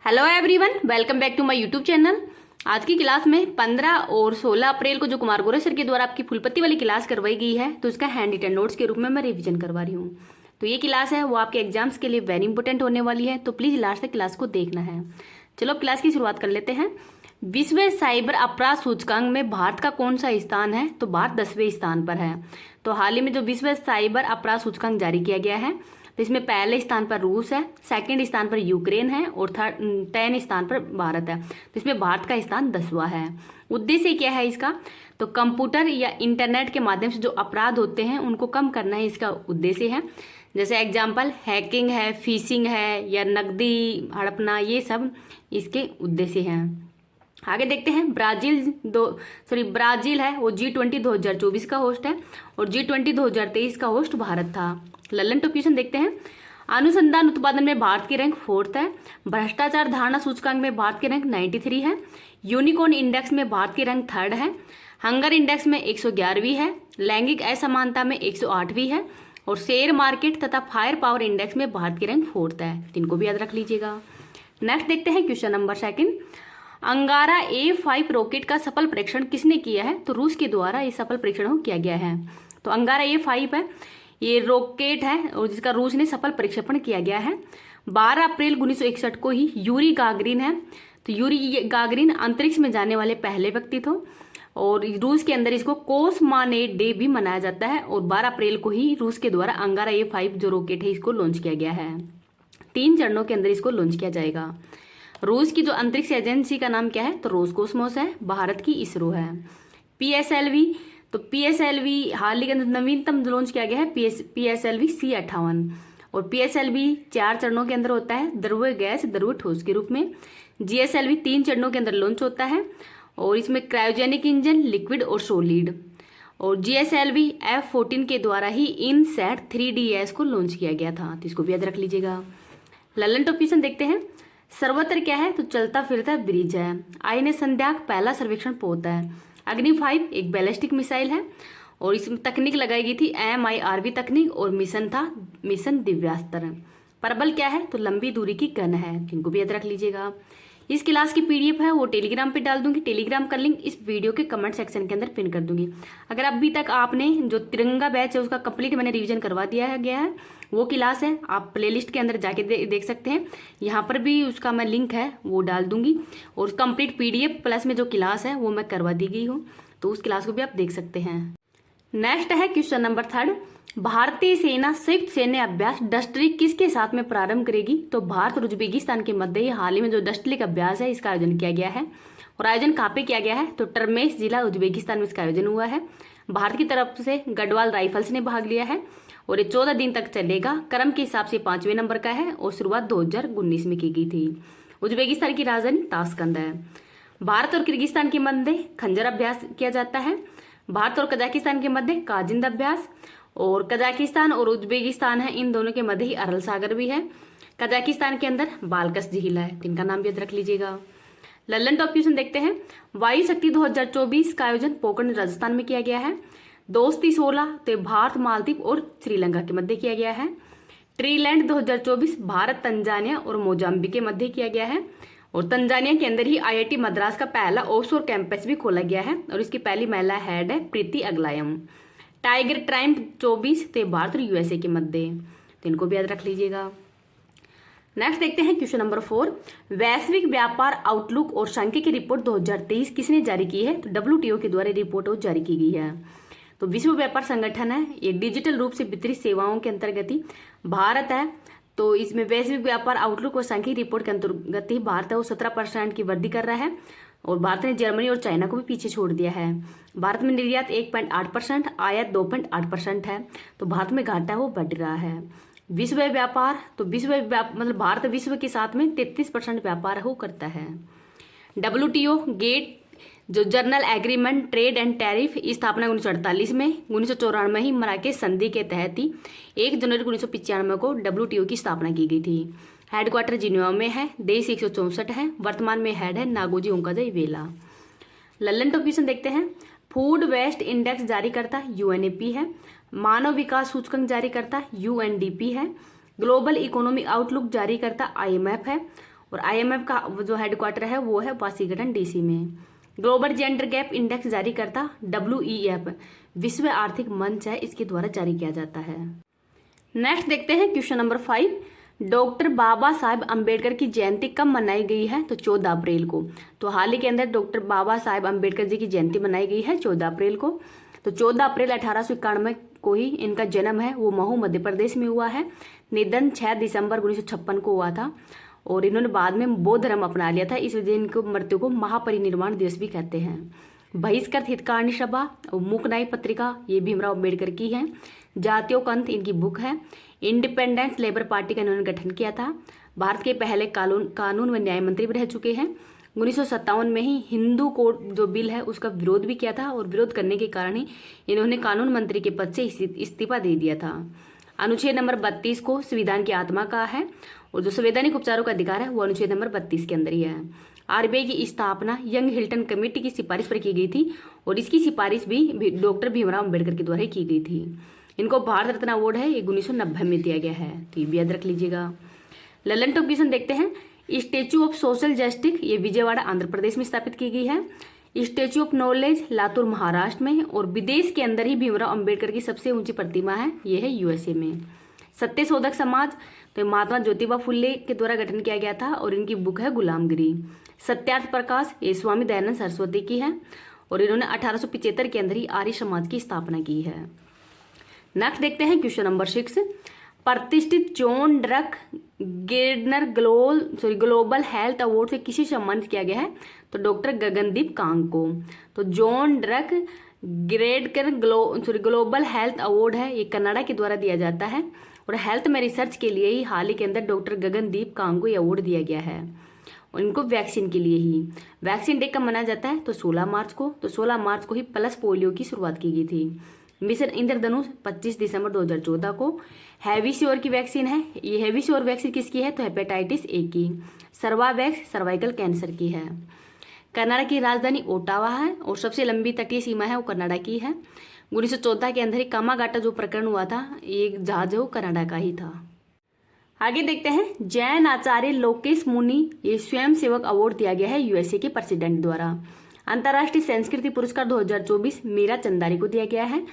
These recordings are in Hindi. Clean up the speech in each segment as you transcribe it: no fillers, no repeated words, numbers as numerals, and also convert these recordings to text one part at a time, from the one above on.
Hello everyone, welcome back to my YouTube channel. आज की क्लास में 15 और 16 अप्रैल को जो कुमार गौरव सर के द्वारा आपकी फुलपत्ती वाली क्लास करवाई गई है, तो इसका हैंड रिटन नोट्स के रूप में मैं रिवीजन करवा रही हूँ। तो ये क्लास है वो आपके एग्जाम्स के लिए वेरी इंपॉर्टेंट होने वाली है, तो प्लीज़ लास्ट तक क्लास को देखना है। चलो अब क्लास की शुरुआत कर लेते हैं। विश्व साइबर अपराध सूचकांक में भारत का कौन सा स्थान है? तो भारत 10वें स्थान पर है। तो हाल ही में जो विश्व साइबर अपराध सूचकांक जारी किया गया है, तो इसमें पहले स्थान पर रूस है, सेकंड स्थान पर यूक्रेन है और 10 स्थान पर भारत है। तो इसमें भारत का स्थान 10वां है। उद्देश्य क्या है इसका? तो कंप्यूटर या इंटरनेट के माध्यम से जो अपराध होते हैं उनको कम करना ही इसका उद्देश्य है। जैसे एग्जाम्पल हैकिंग है, फिशिंग है या नकदी हड़पना, ये सब इसके उद्देश्य हैं। आगे देखते हैं। ब्राजील है वो G20 2024 का होस्ट है और G20 2023 का होस्ट भारत था। ललन टू क्वेश्चन देखते हैं। अनुसंधान उत्पादन में भारत की रैंक 4th है। भ्रष्टाचार धारणा सूचकांक में भारत की रैंक 93 है। यूनिकॉर्न इंडेक्स में भारत की रैंक 3rd है। हंगर इंडेक्स में 111वीं है। लैंगिक असमानता में 108वीं है और शेयर मार्केट तथा फायर पावर इंडेक्स में भारत की रैंक 4th है। इनको भी याद रख लीजिएगा। नेक्स्ट देखते हैं क्वेश्चन नंबर 2। अंगारा A5 रॉकेट का सफल परीक्षण किसने किया है? तो रूस के द्वारा ये सफल परीक्षण किया गया है। तो अंगारा A5 है, ये रॉकेट है और जिसका रूस ने सफल प्रक्षेपण किया गया है। 12 अप्रैल 1961 को ही यूरी गागरिन है। तो यूरी गागरिन अंतरिक्ष में जाने वाले पहले व्यक्ति थे और रूस के अंदर इसको कोसमानेट डे भी मनाया जाता है। और 12 अप्रैल को ही रूस के द्वारा अंगारा A5 जो रॉकेट है इसको लॉन्च किया गया है। 3 चरणों के अंदर इसको लॉन्च किया जाएगा। रूस की जो अंतरिक्ष एजेंसी का नाम क्या है? तो रोसकोसमोस है। भारत की इसरो है। PSLV, तो PSLV हाल ही के अंदर नवीनतम लॉन्च किया गया है PSLV C58 और PSLV 4 चरणों के अंदर होता है, द्रव्य गैस द्रव्य ठोस के रूप में। GSLV 3 चरणों के अंदर लॉन्च होता है और इसमें क्रायोजेनिक इंजन, लिक्विड और सॉलिड। और GSLV F14 के द्वारा ही INSAT 3DS को लॉन्च किया गया था, तो इसको भी याद रख लीजिएगा। ललन टॉप क्वेश्चन देखते हैं। सर्वत्र क्या है? तो चलता फिरता ब्रिज है। INS संध्याक पहला सर्वेक्षण पोत है। अग्नि 5 एक बैलिस्टिक मिसाइल है और इसमें तकनीक लगाई गई थी MIRV तकनीक और मिशन था मिशन दिव्यास्त्र। परबल क्या है? तो लंबी दूरी की गन है, जिनको भी याद रख लीजिएगा। इस क्लास की PDF है वो टेलीग्राम पे डाल दूंगी। टेलीग्राम का लिंक इस वीडियो के कमेंट सेक्शन के अंदर पिन कर दूंगी। अगर अभी तक आपने जो तिरंगा बैच है उसका कंप्लीट मैंने रिवीजन करवा दिया गया है, वो क्लास है, आप प्लेलिस्ट के अंदर जाके देख सकते हैं। यहाँ पर भी उसका मैं लिंक है वो डाल दूंगी और कंप्लीट PDF प्लस में जो क्लास है वो मैं करवा दी गई हूँ, तो उस क्लास को भी आप देख सकते हैं। नेक्स्ट है क्वेश्चन नंबर 3। भारतीय सेना संयुक्त सैन्य अभ्यास डस्ट्रिक किसके साथ में प्रारंभ करेगी? तो भारत और उज्बेकिस्तान के मध्य हाल ही में जो डस्ट्रिक अभ्यास है इसका आयोजन किया गया है। और आयोजन कहाँ पे किया गया है? तो टर्मेश जिला उज्बेकिस्तान में इसका आयोजन हुआ है। भारत की तरफ से गढ़वाल राइफल्स ने भाग लिया है और ये 14 दिन तक चलेगा। क्रम के हिसाब से 5वें नंबर का है और शुरुआत 2019 में की गई थी। उज्बेकिस्तान की राजधानी ताशकंद है। भारत और किर्गिस्तान के मध्य खंजर अभ्यास किया जाता है। भारत और कजाकिस्तान के मध्य काजिंद अभ्यास और कजाकिस्तान और उज्बेकिस्तान है, इन दोनों के मध्य ही अरल सागर भी है। कजाकिस्तान के अंदर बालकस झील है, इनका नाम भी याद रख लीजिएगा। लल्लन टॉप क्वेश्चन देखते हैं। वायु शक्ति 2024 का आयोजन पोखरण राजस्थान में किया गया है। दोस्ती 16 तो भारत मालदीव और श्रीलंका के मध्य किया गया है। ट्रीलैंड 2024 भारत तंजानिया और मोजाम्बिक के मध्य किया गया है और तंजानिया के अंदर ही IIT मद्रास का पहला ऑफशोर कैंपस भी खोला गया है और इसकी पहली महिला हेड है प्रीति अगलायम। टाइगर ट्राइम्फ 24 तो भारत और USA के मध्य, तो इनको भी याद रख लीजिएगा। नेक्स्ट देखते हैं क्वेश्चन नंबर 4। वैश्विक व्यापार आउटलुक और सांख्यिकी रिपोर्ट 2023 किसने जारी की है? तो WTO के द्वारा रिपोर्ट जारी की गई है। तो विश्व व्यापार संगठन है, ये डिजिटल रूप से वितरित सेवाओं के अंतर्गत ही भारत है। तो इसमें वैश्विक व्यापार आउटलुक और सांख्यिकी रिपोर्ट के अंतर्गत ही भारत है वो 17% की वृद्धि कर रहा है और भारत ने जर्मनी और चाइना को भी पीछे छोड़ दिया है। भारत में निर्यात 1.8%, आयात 2.8% है, तो भारत में घाटा वो बढ़ रहा है। विश्व व्यापार, तो मतलब भारत विश्व के साथ में 33% व्यापार वो करता है। WTO गेट जो journal agreement trade and tariff स्थापना 1948 में, 1994 ही मराकेश संधि के तहत ही 1 जनवरी 1995 को WTO की स्थापना की गई थी। हेडक्वार्टर जिनेवा में है। देश 164 है। वर्तमान में हेड है नागोजी ओंकाजाई वेला। लल्लन टॉप क्वेश्चन देखते हैं। फूड वेस्ट इंडेक्स जारी करता UNEP है। मानव विकास सूचकांक जारी करता UNDP है। ग्लोबल इकोनॉमिक आउटलुक जारी करता IMF है और IMF का जो हेडक्वार्टर है वो है वाशिंगटन DC में। ग्लोबल जेंडर गैप इंडेक्स जारी करता WEF, विश्व आर्थिक मंच है, इसके द्वारा जारी किया जाता है। नेक्स्ट देखते हैं question number 5, doctor Baba Saheb Ambedkar की जयंती कब मनाई गई है? तो 14 अप्रैल को। तो हाल ही के अंदर डॉक्टर बाबा साहेब अम्बेडकर जी की जयंती मनाई गई है 14 अप्रैल को। तो 14 अप्रैल 1891 को ही इनका जन्म है वो महू मध्य प्रदेश में हुआ है। निधन 6 दिसंबर 1956 को हुआ था और इन्होंने बाद में बौद्ध धर्म अपना लिया था, इस वजह इनको मृत्यु को महापरिनिर्वाण दिवस भी कहते हैं। बहिष्कृत हितकारणी सभा और मूकनाई पत्रिका ये भीमराव अम्बेडकर की है। जातियों का अंत इनकी बुक है। इंडिपेंडेंस लेबर पार्टी का इन्होंने गठन किया था। भारत के पहले कानून व न्याय मंत्री भी रह चुके हैं। 1957 में ही हिंदू कोड जो बिल है उसका विरोध भी किया था और विरोध करने के कारण ही इन्होंने कानून मंत्री के पद से इस्तीफा दे दिया था। अनुच्छेद नंबर 32 को संविधान की आत्मा कहा है और जो संवैधानिक उपचारों का अधिकार है वो अनुच्छेद नंबर 32 के अंदर ही है। RBI की स्थापना यंग हिल्टन कमेटी की सिफारिश पर की गई थी और इसकी सिफारिश भी डॉक्टर भीमराव अम्बेडकर के द्वारा ही की गई थी। इनको भारत रत्न अवार्ड है, ये 1990 में दिया गया है, तो ये भी याद रख लीजिएगा। ललन टॉप क्वेश्चन देखते हैं। स्टेच्यू ऑफ सोशल जस्टिस ये विजयवाड़ा आंध्र प्रदेश में स्थापित की गई है। Statue of knowledge Latur Maharashtra में और विदेश के अंदर ही भीमराव अम्बेडकर की सबसे ऊंची प्रतिमा है, ये है USA में। सत्य शोधक समाज तो महात्मा ज्योतिबा फुले के द्वारा गठन किया गया था और इनकी बुक है गुलामगिरी। सत्यार्थ प्रकाश ये स्वामी दयानंद सरस्वती की है और इन्होंने 1875 के अंदर ही आर्य समाज की स्थापना की है। नेक्स्ट देखते हैं क्वेश्चन नंबर 6, प्रतिष्ठित John Dirks Gairdner global health award से किसे सम्मानित किया गया है? तो डॉक्टर गगनदीप कांग को। तो John drug global health award है, ये कनाडा के द्वारा दिया जाता है और हेल्थ में रिसर्च के लिए ही हाल ही के अंदर डॉक्टर गगनदीप कांग को ये अवार्ड दिया गया है और इनको वैक्सीन के लिए ही। वैक्सीन डे कब मनाया जाता है? तो 16 मार्च को। तो 16 मार्च को ही पल्स पोलियो की शुरुआत की गई थी। मिशन इंद्रधनुष 25 दिसंबर 2014 को। हैवीश्योर की वैक्सीन है, ये हैवीश्योर वैक्सीन किसकी है? तो हेपेटाइटिस A की। सर्वावैक्स सर्वाइकल कैंसर की है। कनाडा की राजधानी ओटावा है और सबसे लंबी तटीय सीमा है वो कनाडा की है। 1914 के अंदर ही कामागाटा जो प्रकरण हुआ था ये जहाज वो कनाडा का ही था। आगे देखते हैं। जैन आचार्य लोकेश मुनि ये स्वयं सेवक अवार्ड दिया गया है USA के प्रेसिडेंट द्वारा। अंतर्राष्ट्रीय संस्कृति पुरस्कार 2024 मीरा चंदारी को दिया गया है।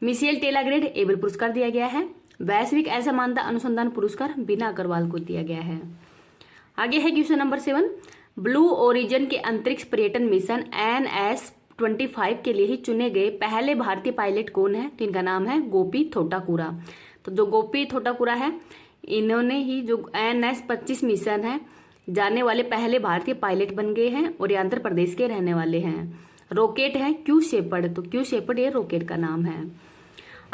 मिशेल टेलाग्रेड एबल पुरस्कार दिया गया है। वैश्विक असमानता अनुसंधान पुरस्कार बीना अग्रवाल को दिया गया है। आगे है क्वेश्चन नंबर 7, ब्लू ओरिजिन के अंतरिक्ष पर्यटन मिशन NS-25 के लिए ही चुने गए पहले भारतीय पायलट कौन है? तो इनका नाम है गोपी थोटाकुरा। तो जो गोपी थोटाकुरा है इन्होंने ही जो NS-25 मिशन है जाने वाले पहले भारतीय पायलट बन गए हैं और ये आंध्र प्रदेश के रहने वाले हैं। रॉकेट है क्यू शेपर्ड, तो क्यू शेपर्ड ये रॉकेट का नाम है।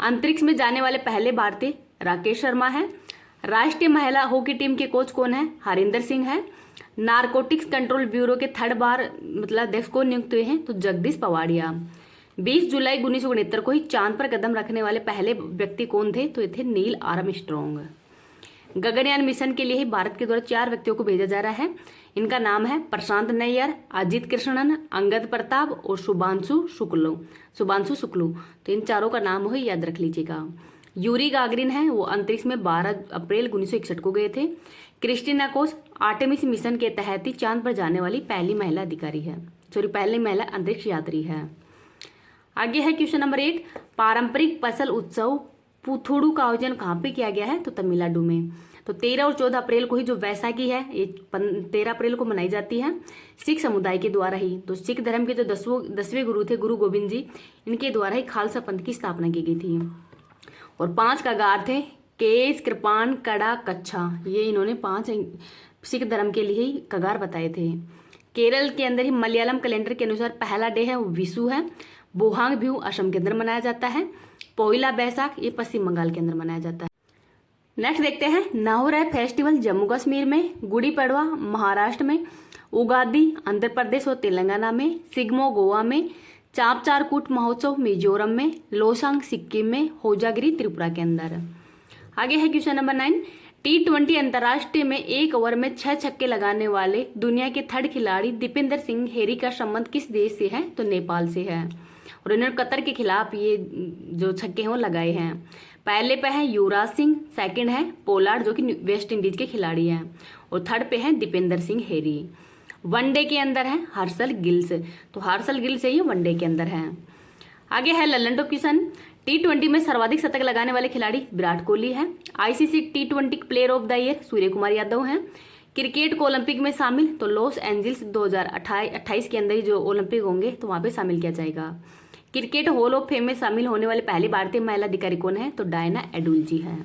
अंतरिक्ष में जाने वाले पहले भारतीय राकेश शर्मा है। राष्ट्रीय महिला हॉकी टीम के कोच कौन है? हरिंदर सिंह है। नारकोटिक्स कंट्रोल ब्यूरो के 3rd बार अध्यक्ष को नियुक्त हुए हैं? तो जगदीश पवाड़िया। 20 जुलाई 1969 को ही चांद पर कदम रखने वाले पहले व्यक्ति कौन थे? तो ये थे नील आर्मस्ट्रॉन्ग। गगनयान मिशन के लिए ही भारत के द्वारा 4 व्यक्तियों को भेजा जा रहा है। इनका नाम है प्रशांत नैयर, अजित कृष्णन, अंगद प्रताप और शुभांशु शुक्लू। तो इन चारों का नाम हो याद रख लीजिएगा। यूरी गागरिन है वो अंतरिक्ष में 12 अप्रैल 1961 को गए थे। क्रिस्टीना कोच आर्टेमिस मिशन के तहत ही चांद पर जाने वाली पहली महिला अधिकारी है, पहली महिला अंतरिक्ष यात्री है। आगे है क्वेश्चन नंबर 8, पारंपरिक फसल उत्सव पुथुडू का आयोजन कहाँ पे किया गया है? तो तमिलनाडु में। तो 13 और 14 अप्रैल को ही जो वैसाखी है ये 13 अप्रैल को मनाई जाती है सिख समुदाय के द्वारा ही। तो सिख धर्म के जो 10वें गुरु थे गुरु गोविंद जी, इनके द्वारा ही खालसा पंथ की स्थापना की गई थी। और 5 कगार थे, केस, कृपाण, कड़ा, कच्छा, ये इन्होंने 5 सिख धर्म के लिए ही कगार बताए थे। केरल के अंदर ही मलयालम कैलेंडर के अनुसार पहला डे है वो विशु है। बोहांग बिहू असम के अंदर मनाया जाता है। पोइला बैसाख ये पश्चिम बंगाल के अंदर मनाया जाता है। नेक्स्ट देखते हैं। नवरेह फेस्टिवल जम्मू कश्मीर में, गुड़ी पड़वा महाराष्ट्र में, उगादी आंध्र प्रदेश और तेलंगाना में, सिग्मो गोवा में, चापचारकूट महोत्सव मिजोरम में, लोसांग सिक्किम में, होजागिरी त्रिपुरा के अंदर। आगे है क्वेश्चन नंबर 9, T20 अंतर्राष्ट्रीय में 1 ओवर में 6 छक्के लगाने वाले दुनिया के 3rd खिलाड़ी दीपेंद्र सिंह हेरी का संबंध किस देश से है? तो नेपाल से है और इन्होंने कतर के खिलाफ ये जो छक्के हैं वो लगाए हैं। पहले पे है युवराज सिंह, सेकंड है पोलार्ड जो कि वेस्ट इंडीज के खिलाड़ी हैं और थर्ड पे है दीपेंद्र सिंह हेरी। वनडे के अंदर है हर्षल गिल्स, तो हर्षल गिल्स ये वनडे के अंदर है। आगे है ललन टॉप क्वेश्चन। T20 में सर्वाधिक शतक लगाने वाले खिलाड़ी विराट कोहली है। ICC T20 player of the year Surya Kumar Yadav हैं। क्रिकेट को ओलंपिक में शामिल, तो लॉस एंजल्स 2028 के अंदर ही जो ओलंपिक होंगे तो वहां पे शामिल किया जाएगा। क्रिकेट हॉल ऑफ फेम में शामिल होने वाली पहली भारतीय महिला अधिकारी कौन है, तो डायना एडुल्जी है।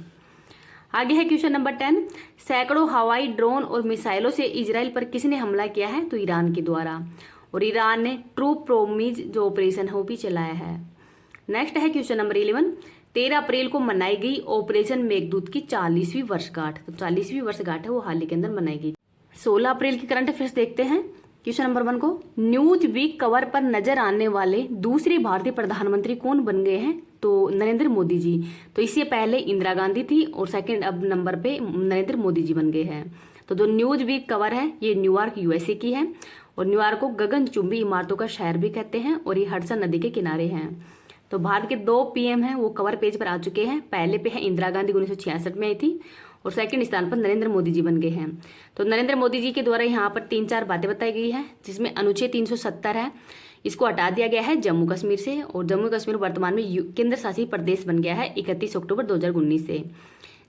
आगे है क्वेश्चन नंबर 10। सैकड़ों हवाई ड्रोन और मिसाइलों से इजराइल पर किसने हमला किया है, तो ईरान के द्वारा, और ईरान ने ट्रू प्रोमिज जो ऑपरेशन है वो भी चलाया है। नेक्स्ट है क्वेश्चन नंबर 11। 13 अप्रैल को मनाई गई ऑपरेशन मेघदूत की 40वीं वर्षगांठ, तो 40वीं वर्षगांठ है वो हाल ही के अंदर मनाई गई। 16 अप्रैल की करंट अफेयर्स देखते हैं। क्वेश्चन नंबर 1 को, न्यूज वीक कवर पर नजर आने वाले दूसरे भारतीय प्रधानमंत्री कौन बन गए हैं, तो नरेंद्र मोदी जी। तो इससे पहले इंदिरा गांधी थी और सेकंड अब नंबर पे नरेंद्र मोदी जी बन गए हैं। तो जो न्यूज वीक कवर है ये न्यूयॉर्क USA की है, और न्यूयॉर्क को गगनचुंबी इमारतों का शहर भी कहते हैं, और ये हडसन नदी के किनारे हैं। तो भारत के 2 PM हैं वो कवर पेज पर आ चुके हैं। पहले पे है इंदिरा गांधी 1966 में आई थी, और सेकंड स्थान पर नरेंद्र मोदी जी बन गए हैं। तो नरेंद्र मोदी जी के द्वारा यहाँ पर 3-4 बातें बताई गई है, जिसमें अनुच्छेद 370 है, इसको हटा दिया गया है जम्मू कश्मीर से, और जम्मू कश्मीर वर्तमान में केंद्र शासित प्रदेश बन गया है 31 अक्टूबर 2019 से।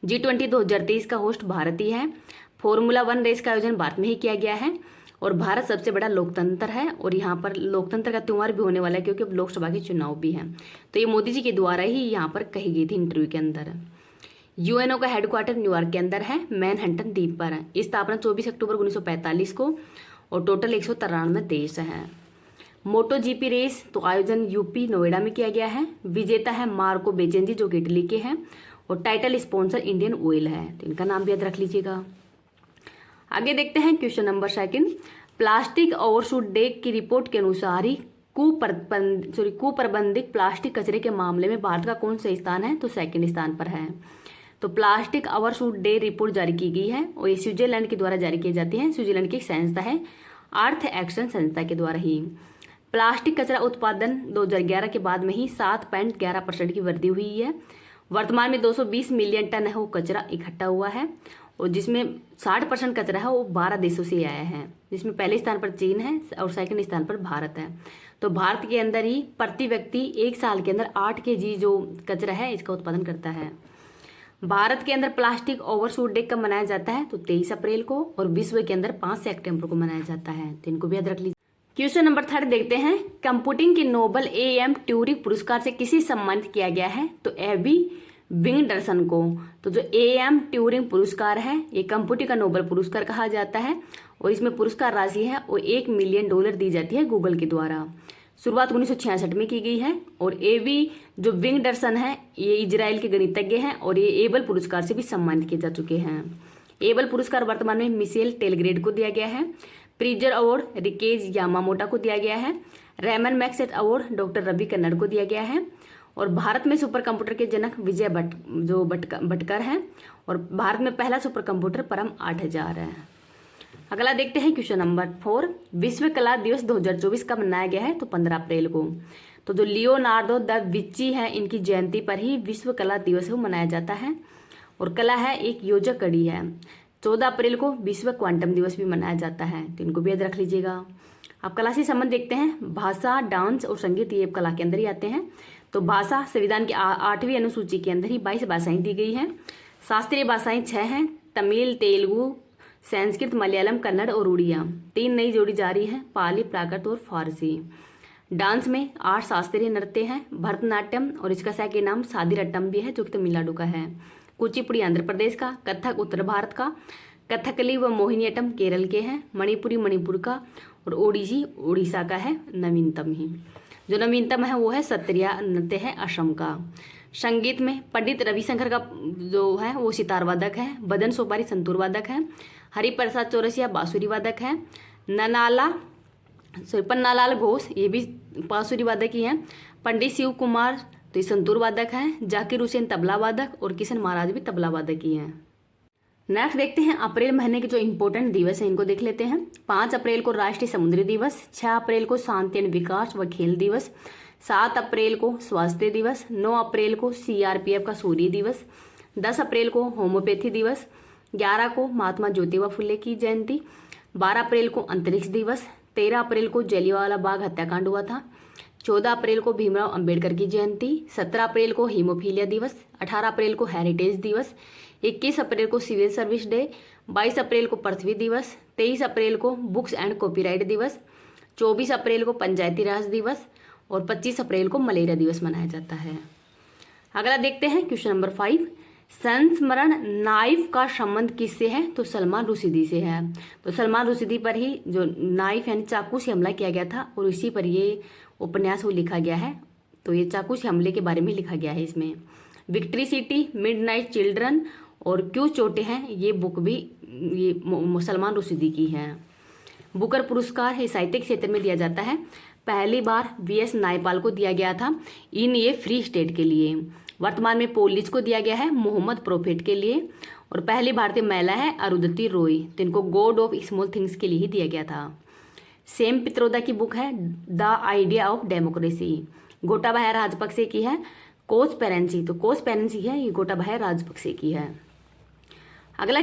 G20 2023 का होस्ट भारत ही है। फॉर्मूला 1 रेस का आयोजन भारत में ही किया गया है, और भारत सबसे बड़ा लोकतंत्र है, और यहाँ पर लोकतंत्र का त्योहार भी होने वाला है क्योंकि अब लोकसभा के चुनाव भी हैं। तो ये मोदी जी के द्वारा ही यहाँ पर कही गई थी इंटरव्यू के अंदर। UNO का हेडक्वार्टर न्यूयॉर्क के अंदर है, मैनहट्टन द्वीप पर है। स्थापना 24 अक्टूबर 1945 को, और टोटल 193 देश हैं। मोटो GP रेस तो आयोजन UP नोएडा में किया गया है। विजेता है मार्को बेचेंजी जो कि इटली के हैं, और टाइटल स्पॉन्सर इंडियन ऑयल है, तो इनका नाम भी याद रख लीजिएगा। आगे देखते हैं question number 2। Plastic overshoot day की रिपोर्ट के अनुसार ही कुप्रबंधित प्लास्टिक कचरे के मामले में भारत का कौन सा स्थान है, तो सेकंड स्थान पर है। तो प्लास्टिक ओवरशूट डे रिपोर्ट जारी की गई है, और ये स्विट्जरलैंड के द्वारा जारी की जाती है। स्विट्जरलैंड की एक संस्था है, अर्थ एक्शन संस्था के द्वारा ही। प्लास्टिक कचरा उत्पादन 2011 के बाद में ही 7.11% की वृद्धि हुई है। वर्तमान में 220 मिलियन टन है वो कचरा इकट्ठा हुआ है, और जिसमें 60% कचरा है वो 12 देशों से आया है, जिसमें पहले स्थान पर चीन है और सेकंड स्थान पर भारत है। तो भारत के अंदर ही प्रति व्यक्ति 1 साल के अंदर 8 kg जो कचरा है इसका उत्पादन करता है। भारत के अंदर प्लास्टिक ओवरशूट डे कब मनाया जाता है, तो 23 अप्रैल को, और विश्व के अंदर 5 सितंबर को मनाया जाता है, तो इनको भी याद रख लीजिए। क्वेश्चन नंबर 3 देखते हैं। कंप्यूटिंग के नोबल AM ट्यूरिंग पुरस्कार से किसे सम्मानित किया गया है, तो एबी विंगडरसन को। तो जो AM ट्यूरिंग पुरस्कार है ये कंप्यूटिंग का नोबल पुरस्कार कहा जाता है, और इसमें पुरस्कार राशि है वो $1 मिलियन दी जाती है गूगल के द्वारा। शुरुआत 1966 में की गई है, और एबी जो विंगडरसन है ये इजराइल के गणितज्ञ हैं, और ये एबल पुरस्कार से भी सम्मानित किए जा चुके हैं। एबल पुरस्कार वर्तमान में मिशेल टेलग्रेड को दिया गया है। प्रिजर अवार्ड रिकेज यामामोटा को दिया गया है। Ramon Magsaysay award doctor Ravi Kannan को दिया गया है, और भारत में सुपर कंप्यूटर के जनक विजय भटकर हैं, और भारत में पहला सुपर कंप्यूटर परम 8000 है। अगला देखते हैं क्वेश्चन नंबर 4। विश्व कला दिवस 2024 कब मनाया गया है, तो 15 अप्रैल को। तो जो लियोनार्डो द विंची है इनकी जयंती पर ही विश्व कला दिवस को मनाया जाता है, और कला है एक योजक कड़ी है। 14 अप्रैल को विश्व क्वांटम दिवस भी मनाया जाता है, तो इनको भी याद रख लीजिएगा। अब कला से संबंध देखते हैं। भाषा, डांस और संगीत ये कला के अंदर ही आते हैं। तो भाषा संविधान की 8वीं अनुसूची के अंदर ही 22 भाषाएं दी गई हैं। शास्त्रीय भाषाएं 6 हैं, तमिल, तेलुगु, संस्कृत, मलयालम, कन्नड़ और उड़िया। 3 नई जोड़ी जारी है, पाली, प्राकृत और फारसी। डांस में 8 शास्त्रीय नृत्य हैं, भरतनाट्यम और इसका सैके नाम सादिरट्टम भी है जो कि तमिलनाडु का है। कुचिपुड़ी आंध्र प्रदेश का, कथक उत्तर भारत का, कथकली व मोहिनीअट्टम केरल के हैं, मणिपुरी मणिपुर का, और ओडिसी उड़ीसा का है। नवीनतम ही जो नवीनतम है वो है सत्रिया नृत्य है असम का। संगीत में पंडित रविशंकर का जो है वो सितार वादक है, बदन सोपारी संतूर वादक है, हरिप्रसाद चौरसिया बांसुरी वादक है, पन्नालाल घोष ये भी बांसुरी वादक ही हैं, पंडित शिव कुमार तो ये संतूर वादक हैं, जाकिर हुसैन तबला वादक और किशन महाराज भी तबला वादक ही हैं। नेक्स्ट देखते हैं अप्रैल महीने के जो इंपॉर्टेंट दिवस हैं इनको देख लेते हैं। 5 अप्रैल को राष्ट्रीय समुद्री दिवस, 6 अप्रैल को शांति एवं विकास व खेल दिवस, 7 अप्रैल को स्वास्थ्य दिवस, 9 अप्रैल को CRPF का सूर्य दिवस, 10 अप्रैल को होम्योपैथी दिवस, 11 को महात्मा ज्योतिबा फुले की जयंती, 12 अप्रैल को अंतरिक्ष दिवस, 13 अप्रैल को जलियांवाला बाग हत्याकांड हुआ था, 14 अप्रैल को भीमराव अंबेडकर की जयंती, 17 अप्रैल को हीमोफीलिया दिवस, 18 अप्रैल को हेरिटेज दिवस, 21 अप्रैल को सिविल सर्विस डे, 22 अप्रैल को पृथ्वी दिवस, 23 अप्रैल को बुक्स एंड कॉपीराइट दिवस, 24 अप्रैल को पंचायती राज दिवस और 25 अप्रैल को मलेरिया दिवस मनाया जाता है। अगला देखते हैं क्वेश्चन नंबर 5, संस्मरण नाइफ का संबंध किससे है? तो सलमान रुश्दी से है। तो सलमान रुश्दी पर ही जो नाइफ यानी चाकू से हमला किया गया था और इसी पर ये उपन्यास वो लिखा गया है। तो ये चाकू से हमले के बारे में लिखा गया है इसमें। विक्ट्री सिटी, मिडनाइट चिल्ड्रन और क्यों चोटे हैं, ये बुक भी ये सलमान रुश्दी की है। बुकर पुरस्कार ये साहित्य क्षेत्र में दिया जाता है। पहली बार वीएस नायपाल को दिया गया था ये फ्री स्टेट के लिए। वर्तमान में पोलिस को दिया गया है मोहम्मद प्रोफेट के लिए। और पहली भारतीय महिला है अरुंधति रॉय, तो इनको गॉड ऑफ स्मॉल थिंग्स के लिए ही दिया गया था। सेम पित्रोदा की बुक है the idea of democracy, Gotabaya Rajapaksa की है। कोसपेरेंसी, तो कोसपेरेंसी है ये गोटाबाया राजपक्षे की है। अगला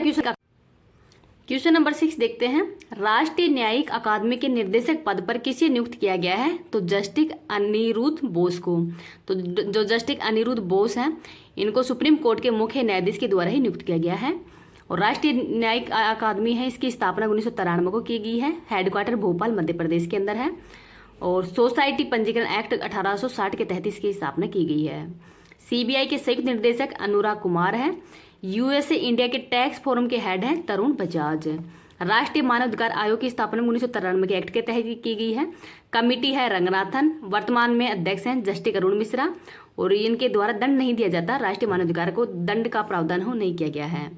क्वेश्चन नंबर 6 देखते हैं। राष्ट्रीय न्यायिक अकादमी के निर्देशक पद पर किसे नियुक्त किया गया है? तो जस्टिस अनिरुद्ध बोस को। तो जो जस्टिस अनिरुद्ध बोस हैं इनको सुप्रीम कोर्ट के मुख्य न्यायाधीश के द्वारा ही नियुक्त किया गया है। और राष्ट्रीय न्यायिक अकादमी है, इसकी स्थापना 1993 को की गई है। हेडक्वार्टर भोपाल मध्य प्रदेश के अंदर है। और सोसाइटी पंजीकरण एक्ट 1860 के तहत इसकी स्थापना की गई है। सीबीआई के संयुक्त निर्देशक अनुराग कुमार है। यूएसए इंडिया के टैक्स फोरम के हेड हैं तरुण बजाज। राष्ट्रीय मानव अधिकार आयोग की स्थापना 1993 के एक्ट के तहत की गई है। कमिटी है रंगनाथन, वर्तमान में अध्यक्ष हैं जस्टिस अरुण मिश्रा। और इनके द्वारा दंड नहीं दिया जाता, राष्ट्रीय मानव अधिकार को दंड का प्रावधान हो नहीं किया गया है।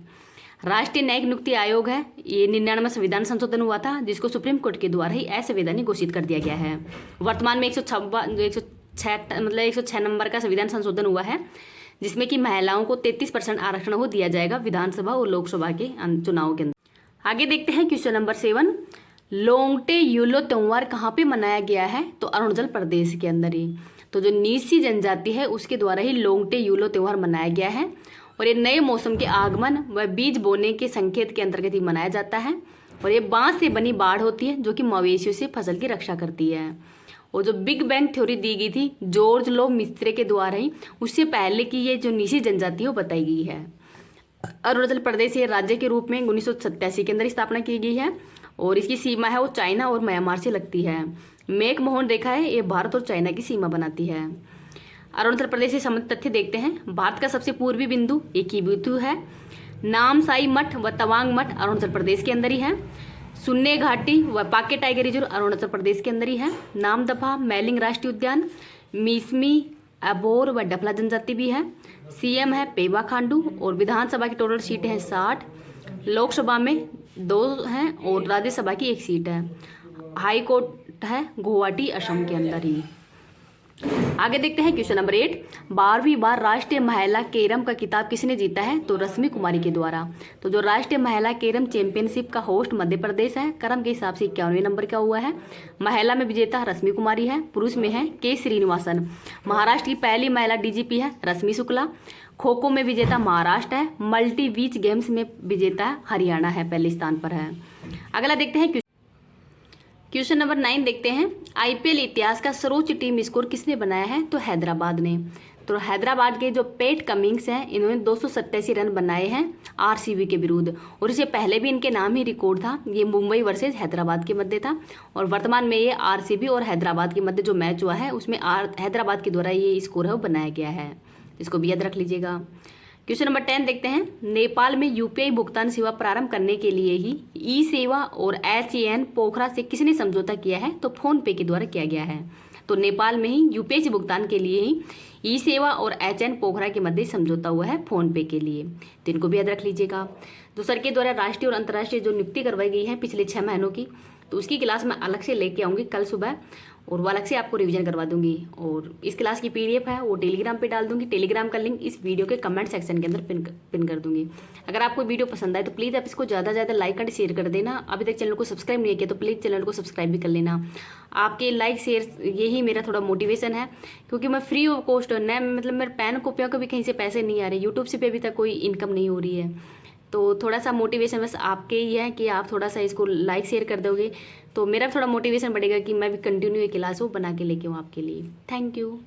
राष्ट्रीय न्यायिक नियुक्ति आयोग है, ये 99 संविधान संशोधन हुआ था जिसको सुप्रीम कोर्ट के द्वारा ही असंवैधानिक घोषित कर दिया गया है। वर्तमान में 106 नंबर का संविधान संशोधन हुआ है जिसमें कि महिलाओं को 33% आरक्षण हो दिया जाएगा विधानसभा और लोकसभा के चुनाव के अंदर। आगे देखते हैं क्वेश्चन नंबर 7, लोंगटे यूलो त्योहार कहाँ पे मनाया गया है? तो अरुणाचल प्रदेश के अंदर ही। तो जो नीसी जनजाति है उसके द्वारा ही लोंगटे यूलो त्योहार मनाया गया है। और ये नए मौसम के आगमन व बीज बोने के संकेत के अंतर्गत ही मनाया जाता है। और ये बांस से बनी बाढ़ होती है जो कि मवेशियों से फसल की रक्षा करती है। और जो बिग बैंग थ्योरी दी गई थी जॉर्ज लो मिस्त्री के द्वारा ही, उससे पहले की ये जो नीसी जनजाति है वो बताई गई है। अरुणाचल प्रदेश ये राज्य के रूप में 1987 के अंदर स्थापना की गई है। और इसकी सीमा है वो चाइना और म्यांमार से लगती है। मैक मोहन रेखा है ये भारत और चाइना की सीमा बनाती है। अरुणाचल प्रदेश से संबंधित तथ्य देखते हैं। भारत का सबसे पूर्वी बिंदु एक ही बिंदु है। नामसाई मठ व तवांग मठ अरुणाचल प्रदेश के अंदर ही है। सुन्ने घाटी व पाके टाइगर रिजर्व अरुणाचल प्रदेश के अंदर ही है। नामदफा मैलिंग राष्ट्रीय उद्यान, मिसमी अबोर व डफला जनजाति भी है। सीएम है पेमा खांडू। और विधानसभा की टोटल सीटें हैं 60, लोकसभा में 2 हैं और राज्यसभा की 1 सीट है। हाई कोर्ट है गुवाहाटी असम के अंदर ही। आगे देखते हैं क्वेश्चन नंबर 8, 12वीं बार राष्ट्रीय महिला कैरम का खिताब किसने जीता है? तो रश्मि कुमारी के द्वारा। तो जो राष्ट्रीय महिला कैरम चैंपियनशिप का होस्ट मध्य प्रदेश है, क्रम के हिसाब से 51वें नंबर का हुआ है। महिला में विजेता रश्मि कुमारी है। पुरुष में है के श्रीनिवासन। महाराष्ट्र की पहली महिला डीजीपी है रश्मि शुक्ला। खो खो में विजेता महाराष्ट्र है। मल्टी बीच गेम्स में विजेता हरियाणा है, पहले स्थान पर है। अगला देखते हैं क्वेश्चन नंबर 9 देखते हैं। आईपीएल इतिहास का सर्वोच्च टीम स्कोर किसने बनाया है? तो हैदराबाद ने। तो हैदराबाद के जो पैट कमिंग्स हैं इन्होंने 287 रन बनाए हैं आरसीबी के विरुद्ध। और इससे पहले भी इनके नाम ही रिकॉर्ड था, ये मुंबई वर्सेस हैदराबाद के मध्य था। और वर्तमान में ये आरसीबी और हैदराबाद के मध्य जो मैच हुआ है उसमें हैदराबाद के द्वारा ये स्कोर है वो बनाया गया है, इसको भी याद रख लीजिएगा। क्वेश्चन नंबर 10 देखते हैं। नेपाल में यूपीआई भुगतान सेवा प्रारंभ करने के लिए ही ई सेवा और HAN पोखरा से किसने समझौता किया है? तो फोन पे के द्वारा किया गया है। तो नेपाल में ही यूपीआई से भुगतान के लिए ही ई सेवा और HAN पोखरा के मध्य समझौता हुआ है फोन पे के लिए, तो इनको भी याद रख लीजिएगा। तो सर के द्वारा राष्ट्रीय और अंतर्राष्ट्रीय जो नियुक्ति करवाई गई है पिछले 6 महीनों की, तो उसकी क्लास मैं अलग से लेके आऊँगी कल सुबह और वो अलग से आपको रिवीजन करवा दूंगी। और इस क्लास की PDF है वो टेलीग्राम पे डाल दूंगी। टेलीग्राम का लिंक इस वीडियो के कमेंट सेक्शन के अंदर पिन कर दूंगी। अगर आपको वीडियो पसंद आए तो प्लीज़ आप इसको ज़्यादा से ज़्यादा लाइक एंड शेयर कर देना। अभी तक चैनल को सब्सक्राइब नहीं किया तो प्लीज़ चैनल को सब्सक्राइब भी कर लेना। आपके लाइक शेयर यही मेरा थोड़ा मोटिवेशन है, क्योंकि मैं फ्री ऑफ कॉस्ट न मतलब मेरे पेन कॉपियों को भी कहीं से पैसे नहीं आ रहे, यूट्यूब से भी अभी तक कोई इनकम नहीं हो रही है। तो थोड़ा सा मोटिवेशन बस आपके ही है कि आप थोड़ा सा इसको लाइक शेयर कर दोगे, तो मेरा थोड़ा मोटिवेशन बढ़ेगा कि मैं भी कंटिन्यू ये क्लास वो बना के लेके आऊँ आपके लिए। Thank you.